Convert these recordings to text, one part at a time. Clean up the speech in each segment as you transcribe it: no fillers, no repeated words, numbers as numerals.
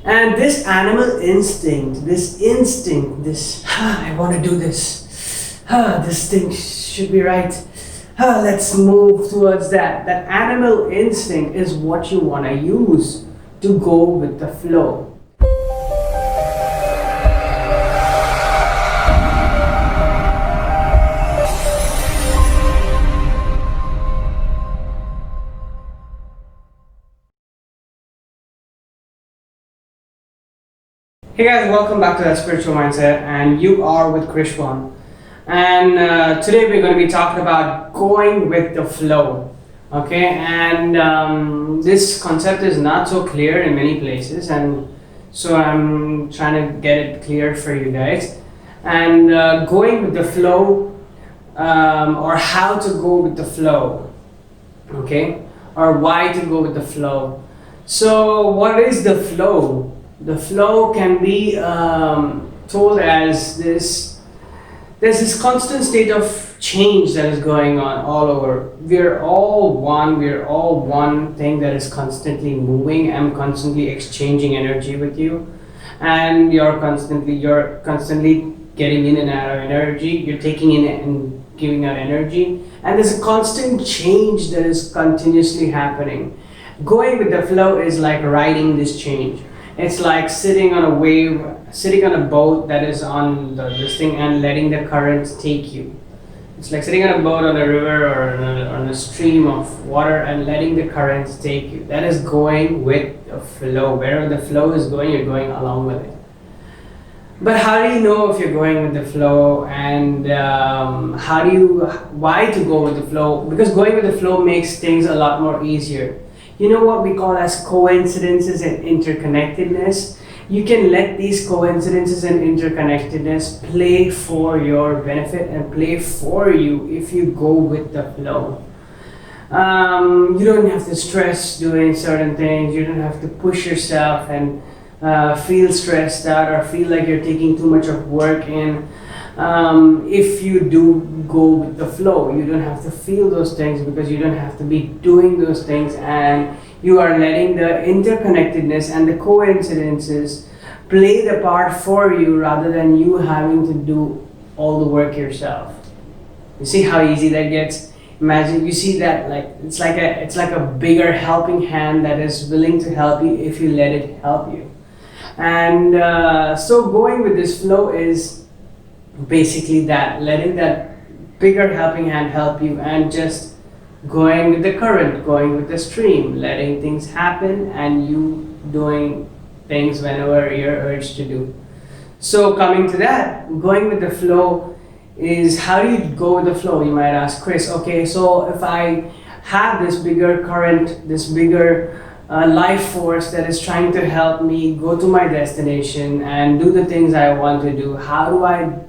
And this animal instinct, I want to do this, this thing should be right, let's move towards that. That animal instinct is what you want to use to go with the flow. Hey guys, welcome back to That Spiritual Mindset, and you are with Krishwan. And today we're going to be talking about going with the flow. Okay, and this concept is not so clear in many places, and so I'm trying to get it clear for you guys. And going with the flow, or how to go with the flow, okay, or why to go with the flow. So what is the flow? The flow can be told as there's this constant state of change that is going on all over. We're all one thing that is constantly moving. I'm constantly exchanging energy with you, and you're constantly getting in and out of energy. You're taking in and giving out energy, and there's a constant change that is continuously happening. Going with the flow is like riding this change. It's like sitting on a wave, sitting on a boat that is on this thing and letting the currents take you. It's like sitting on a boat on a river or on a stream of water and letting the currents take you. That is going with the flow. Wherever the flow is going, you're going along with it. But how do you know if you're going with the flow, and why to go with the flow? Because going with the flow makes things a lot more easier. You know what we call as coincidences and interconnectedness? You can let these coincidences and interconnectedness play for your benefit and play for you if you go with the flow. You don't have to stress doing certain things. You don't have to push yourself and feel stressed out or feel like you're taking too much of work in. If you do go with the flow, you don't have to feel those things because you don't have to be doing those things, and you are letting the interconnectedness and the coincidences play the part for you rather than you having to do all the work yourself. You see how easy that gets? Imagine you see that, like it's like a bigger helping hand that is willing to help you if you let it help you. And so going with this flow is basically that, letting that bigger helping hand help you and just going with the current, going with the stream, letting things happen and you doing things whenever you're urged to do. So coming to that, going with the flow is, how do you go with the flow? You might ask, Chris, okay, so if I have this bigger current, this bigger life force that is trying to help me go to my destination and do the things I want to do, how do I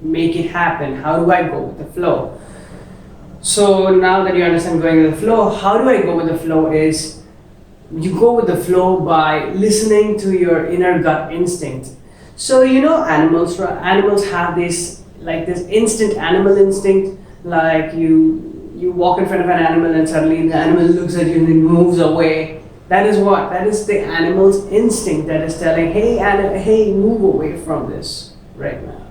make it happen? How do I go with the flow? So now that you understand going with the flow, how do I go with the flow is, you go with the flow by listening to your inner gut instinct. So you know animals have this instant animal instinct, like you walk in front of an animal and suddenly the animal looks at you and it moves away. That is what? That is the animal's instinct that is telling, hey, move away from this right now.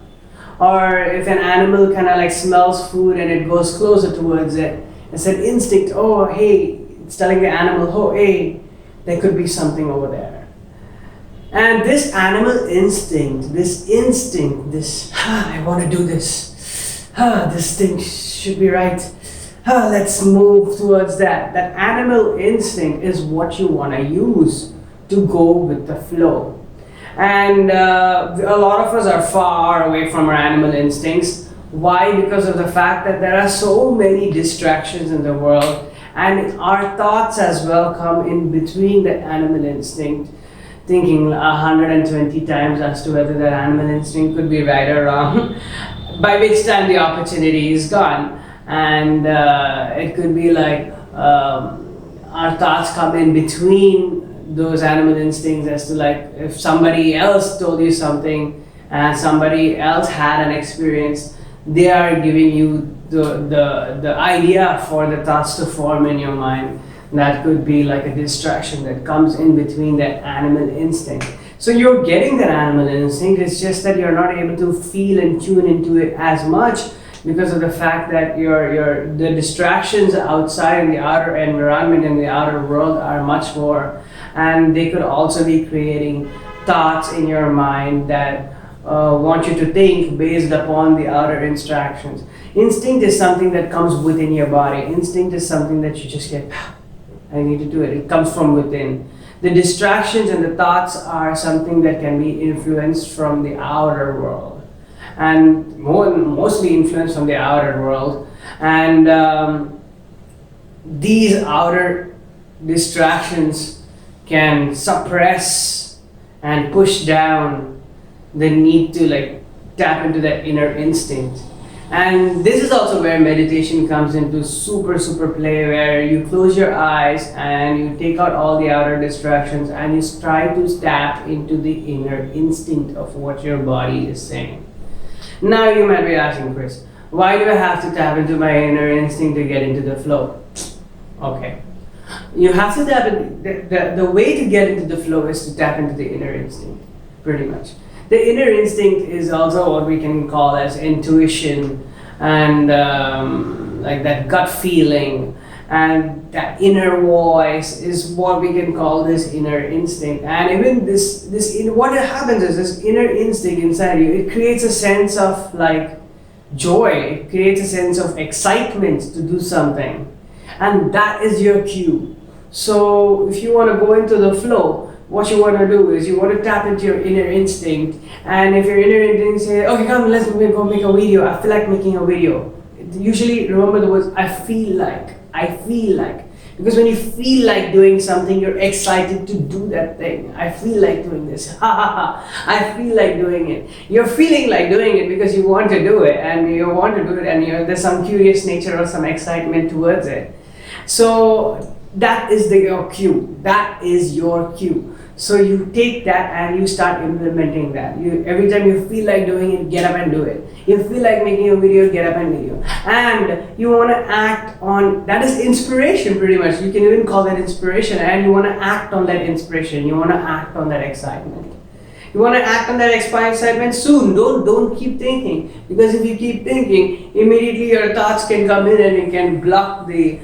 Or if an animal kind of like smells food and it goes closer towards it, it's an instinct, oh hey, it's telling the animal, oh hey, there could be something over there. And this animal instinct, I want to do this, this thing should be right, let's move towards that. That animal instinct is what you want to use to go with the flow. And a lot of us are far away from our animal instincts. Why? Because of the fact that there are so many distractions in the world, and our thoughts as well come in between the animal instinct, thinking 120 times as to whether that animal instinct could be right or wrong, by which time the opportunity is gone. And it could be like our thoughts come in between those animal instincts as to, like, if somebody else told you something and somebody else had an experience, they are giving you the idea for the thoughts to form in your mind. That could be like a distraction that comes in between that animal instinct. So you're getting that animal instinct, it's just that you're not able to feel and tune into it as much because of the fact that the distractions outside in the outer environment and the outer world are much more, and they could also be creating thoughts in your mind that want you to think based upon the outer instructions. Instinct is something that comes within your body. Instinct is something that you just get, I need to do it. It comes from within. The distractions and the thoughts are something that can be influenced from the outer world, and mostly influenced from the outer world. And these outer distractions can suppress and push down the need to like tap into that inner instinct. And this is also where meditation comes into super play, where you close your eyes and you take out all the outer distractions and you try to tap into the inner instinct of what your body is saying. Now you might be asking, Chris, why do I have to tap into my inner instinct to get into the flow? Okay. You have to tap in, the way to get into the flow is to tap into the inner instinct, pretty much. The inner instinct is also what we can call as intuition, and like that gut feeling, and that inner voice is what we can call this inner instinct. And even what happens is this inner instinct inside you, it creates a sense of like joy, it creates a sense of excitement to do something, and that is your cue. So if you want to go into the flow, what you want to do is you want to tap into your inner instinct, and if your inner instinct says, okay, come, let's go make a video, I feel like making a video. Usually remember the words, I feel like. Because when you feel like doing something, you're excited to do that thing. I feel like doing this. I feel like doing it. You're feeling like doing it because you want to do it, and there's some curious nature or some excitement towards it. So that is your cue. That is your cue. So you take that and you start implementing that. Every time you feel like doing it, get up and do it. You feel like making a video, get up and video. And you want to act on, that is inspiration pretty much. You can even call that inspiration, and you want to act on that inspiration. You want to act on that excitement. You want to act on that excitement soon. Don't keep thinking, because if you keep thinking, immediately your thoughts can come in and it can block the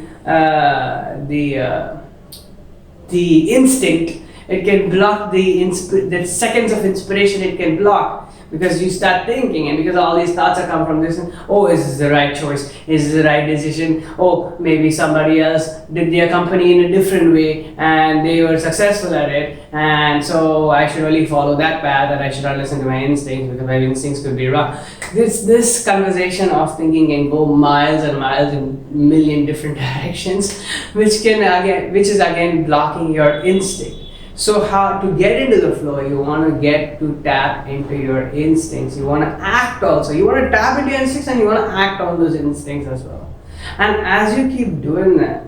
instinct. It can block the seconds of inspiration. It can block because you start thinking, and because all these thoughts are come from this. Oh, is this the right choice? Is this the right decision? Oh, maybe somebody else did their company in a different way and they were successful at it, and so I should only follow that path, and I should not listen to my instincts because my instincts could be wrong. This conversation of thinking can go miles and miles in a million different directions, which is again blocking your instinct. So how to get into the flow, you want to get to tap into your instincts. You want to act also. You want to tap into your instincts and you want to act on those instincts as well. And as you keep doing that,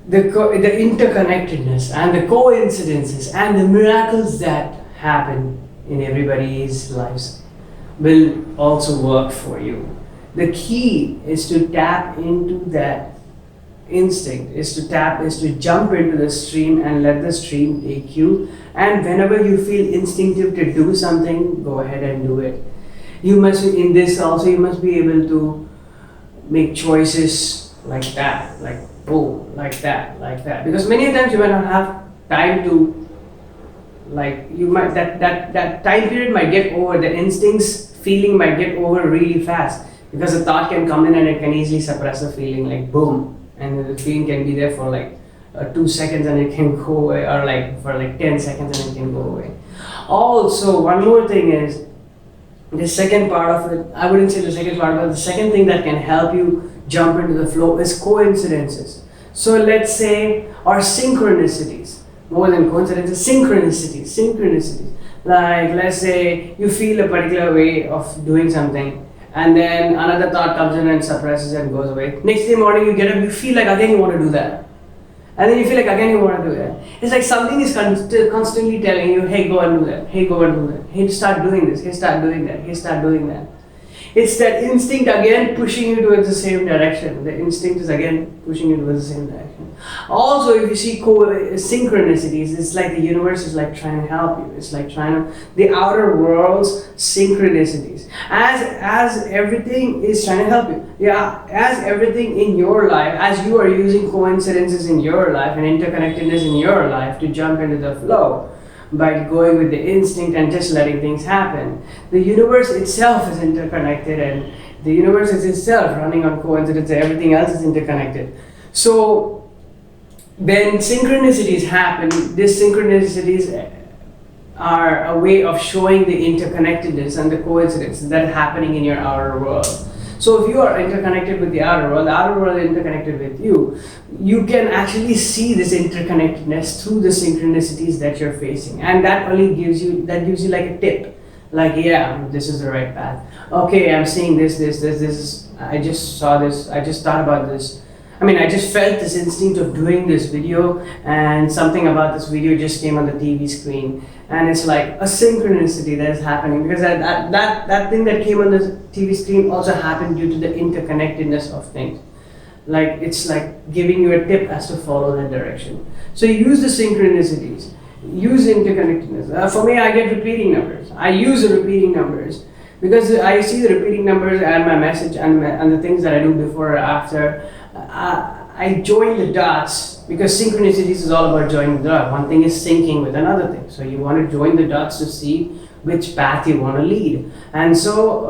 the interconnectedness and the coincidences and the miracles that happen in everybody's lives will also work for you. The key is to tap into that instinct, is to jump into the stream and let the stream take you. And whenever you feel instinctive to do something, go ahead and do it. You must be able to make choices like that, like boom, like that. Because many times you might not have time to, like, you might that time period might get over. The instincts feeling might get over really fast, because a thought can come in and it can easily suppress the feeling, like boom. And the feeling can be there for like 2 seconds and it can go away, or like for like 10 seconds and it can go away. Also, one more thing is the second part of it. I wouldn't say the second part, but the second thing that can help you jump into the flow is coincidences. So let's say, or synchronicities, more than coincidences, synchronicities. Like let's say you feel a particular way of doing something, and then another thought comes in and suppresses and goes away. Next day morning you get up, you feel like again you want to do that. And then you feel like again you want to do that. It's like something is constantly telling you, hey, go and do that. Hey, go and do that. Hey, start doing this. Hey, start doing that. Hey, start doing that. It's that instinct again pushing you towards the same direction. The instinct is again pushing you towards the same direction. Also, if you see synchronicities, it's like the universe is like trying to help you. It's like trying to, the outer world's synchronicities. As everything is trying to help you. Yeah, as everything in your life, as you are using coincidences in your life and interconnectedness in your life to jump into the flow, by going with the instinct and just letting things happen. The universe itself is interconnected, and the universe is itself running on coincidence, everything else is interconnected. So when synchronicities happen, these synchronicities are a way of showing the interconnectedness and the coincidence that's happening in your outer world. So if you are interconnected with the outer world is interconnected with you, you can actually see this interconnectedness through the synchronicities that you're facing. And that only gives you like a tip. Like, yeah, this is the right path. Okay, I'm seeing this, I just saw this, I just thought about this. I just felt this instinct of doing this video, and something about this video just came on the TV screen. And it's like a synchronicity that is happening, because that thing that came on the TV screen also happened due to the interconnectedness of things. Like, it's like giving you a tip as to follow that direction. So use the synchronicities, use interconnectedness. For me, I get repeating numbers. I use the repeating numbers because I see the repeating numbers and my message and the things that I do before or after. I join the dots, because synchronicities is all about joining the dots. One thing is syncing with another thing. So you want to join the dots to see which path you want to lead. And so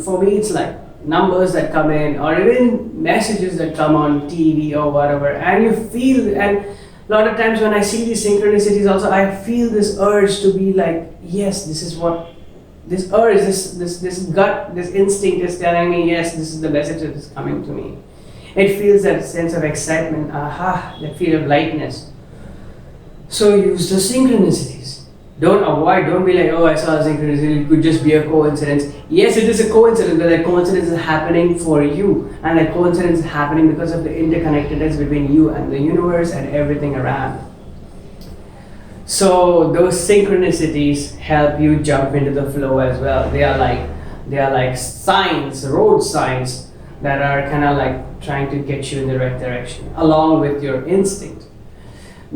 for me, it's like numbers that come in, or even messages that come on TV or whatever. And you feel, and a lot of times when I see these synchronicities also, I feel this urge to be like, yes, this is what, this urge, this gut, this instinct is telling me, yes, this is the message that is coming to me. It feels that sense of excitement, that feel of lightness. So use the synchronicities. Don't be like, oh, I saw a synchronicity, it could just be a coincidence. Yes, it is a coincidence, but that coincidence is happening for you. And that coincidence is happening because of the interconnectedness between you and the universe and everything around. So those synchronicities help you jump into the flow as well. They are like signs, road signs, that are kind of like trying to get you in the right direction, along with your instinct.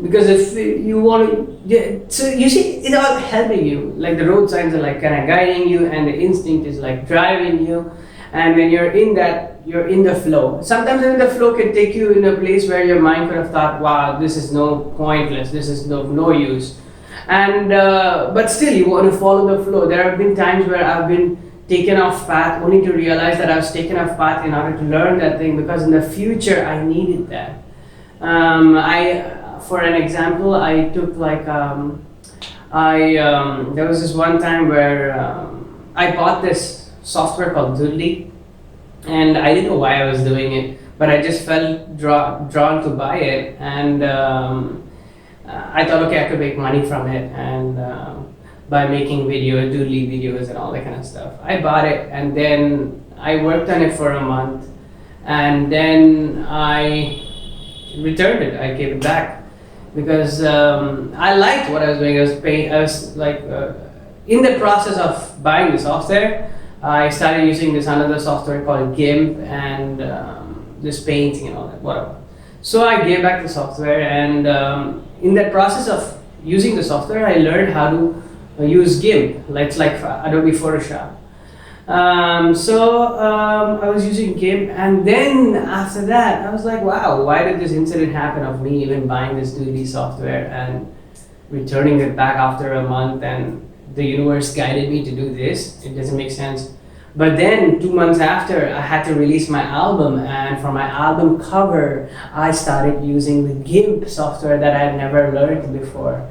Because if you want to, so you see, it's all helping you. Like the road signs are like kind of guiding you, and the instinct is like driving you. And when you're in that, you're in the flow. Sometimes even the flow can take you in a place where your mind could have thought, wow, this is pointless, this is no use. And but still, you want to follow the flow. There have been times where I've been taken off path only to realize that I was taken off path in order to learn that thing, because in the future I needed that. For an example, I took like there was this one time where I bought this software called Doodly, and I didn't know why I was doing it, but I just felt drawn to buy it, and I thought, okay, I could make money from it, and by making doodly videos and all that kind of stuff. I bought it, and then I worked on it for a month, and then I returned it. I gave it back because I liked what I was doing. I was like in the process of buying the software, I started using this another software called GIMP and this painting and all that, whatever. So I gave back the software, and in that process of using the software, I learned how to use GIMP, it's like Adobe Photoshop. I was using GIMP, and then after that, I was like, wow, why did this incident happen of me even buying this 2D software and returning it back after a month, and the universe guided me to do this? It doesn't make sense. But then 2 months after, I had to release my album, and for my album cover, I started using the GIMP software that I had never learned before.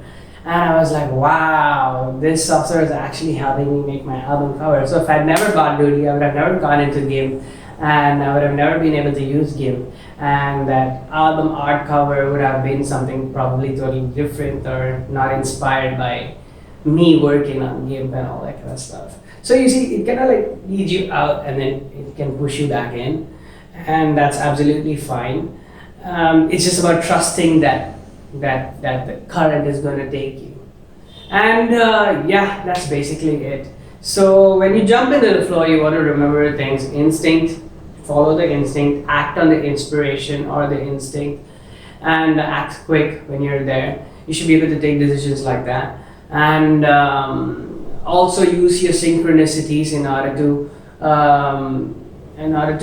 And I was like, wow, this software is actually helping me make my album cover. So if I'd never bought Doodly, I would have never gone into GIMP, and I would have never been able to use GIMP. And that album art cover would have been something probably totally different or not inspired by me working on GIMP and all that kind of stuff. So you see, it kind of like leads you out, and then it can push you back in. And that's absolutely fine. It's just about trusting that the current is going to take you. And yeah, that's basically it. So when you jump into the flow, you want to remember things: instinct, follow the instinct, act on the inspiration or the instinct, and act quick when you're there. You should be able to take decisions like that, and also use your synchronicities in order to.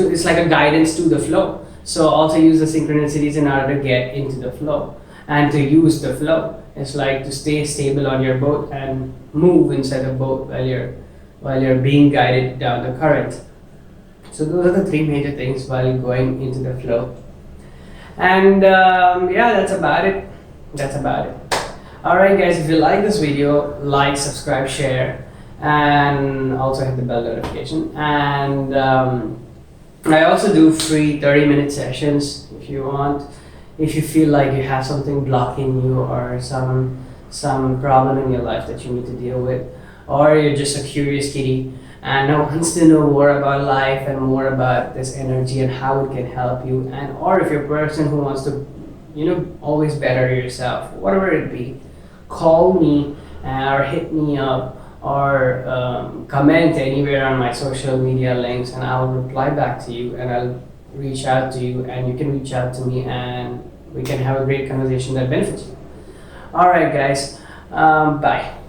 It's like a guidance to the flow. So also use the synchronicities in order to get into the flow and to use the flow. It's like to stay stable on your boat and move inside the boat while you're being guided down the current. So those are the three major things while going into the flow. And yeah, that's about it. That's about it. Alright guys, if you like this video, like, subscribe, share, and also hit the bell notification. And I also do free 30-minute sessions if you want. If you feel like you have something blocking you or some problem in your life that you need to deal with, or you're just a curious kitty and wants to know more about life and more about this energy and how it can help you, and or if you're a person who wants to always better yourself, whatever it be, call me or hit me up or comment anywhere on my social media links, and I'll reply back to you, and I'll reach out to you, and you can reach out to me, and we can have a great conversation that benefits you. Alright guys, bye.